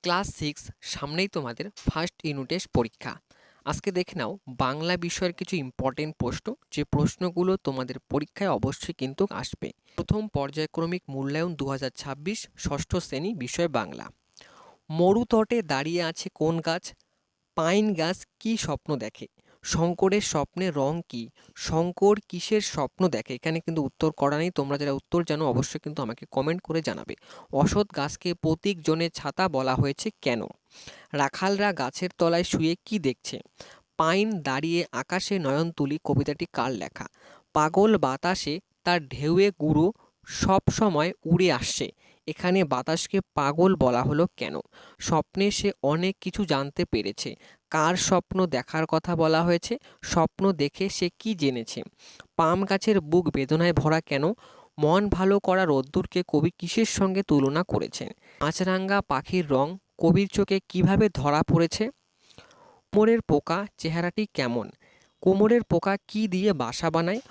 Class 6 সামনেই তোমাদের first unit test পরীক্ষা। আজকে দেখে নাও বাংলা বিষয়ের কিছু ইম্পর্টেন্ট প্রশ্ন, যে প্রশ্নগুলো তোমাদের পরীক্ষায় অবশ্যই কিন্তু আসবে। প্রথম পর্যায়ক্রমিক মূল্যায়ন 2026 ষষ্ঠ শ্রেণী, বিষয় বাংলা। মরুতটে দাঁড়িয়ে আছে কোন গাছ? পাইন গাছ কি স্বপ্ন দেখে? শঙ্করের স্বপ্নের রং কি? শঙ্কর কিসের স্বপ্ন দেখে? এখানে কিন্তু উত্তর করা নেই, তোমরা যারা উত্তর জানো অবশ্যই কিন্তু আমাকে কমেন্ট করে জানাবে। অশ্বত্থ গাছকে প্রতীক জনের ছাতা বলা হয়েছে কেন? রাখালরা গাছের তলায় শুয়ে কি দেখছে? পাইন দাঁড়িয়ে আকাশে নয়ন তুলি কবিতাটি কার লেখা? পাগল বাতাসে তার ঢেউয়ে গুঁড়ো সব সময় উড়ে আসছে, এখানে বাতাসকে পাগল বলা হলো কেন? স্বপ্নে সে অনেক কিছু জানতে পেরেছে, কার স্বপ্ন দেখার কথা বলা হয়েছে? স্বপ্ন দেখে সে কি জেনেছে? পাম গাছের বুক বেদনায় ভরা কেন? মন ভালো করা রোদ্দুরকে কবি কিসের সঙ্গে তুলনা করেছেন? মাছরাঙা পাখির রং কবির চোখে কিভাবে ধরা পড়েছে? কোমরের পোকা চেহারাটি কেমন? কোমরের পোকা কি দিয়ে বাসা বানায়?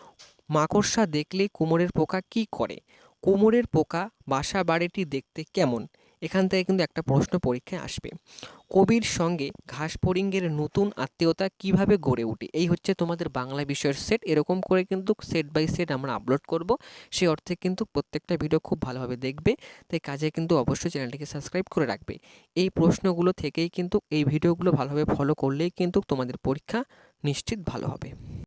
মাকড়সা দেখলে কোমরের পোকা কি করে? কোমরের পোকা বাসা বাড়িটি দেখতে কেমন? এখান থেকে কিন্তু একটা প্রশ্ন পরীক্ষায় আসবে। কবির সঙ্গে ঘাসফড়িংয়ের নতুন আত্মীয়তা কিভাবে গড়ে ওঠে? এই হচ্ছে তোমাদের বাংলা বিষয়ের সেট। এরকম করে কিন্তু সেট বাই সেট আমরা আপলোড করব। সেই অর্থে কিন্তু প্রত্যেকটা ভিডিও খুব ভালোভাবে দেখবে, তাই কাজে কিন্তু অবশ্যই চ্যানেলটিকে সাবস্ক্রাইব করে রাখবে। এই প্রশ্নগুলো থেকেই কিন্তু এই ভিডিওগুলো ভালোভাবে ফলো করলেই কিন্তু তোমাদের পরীক্ষা নিশ্চিত ভালো হবে।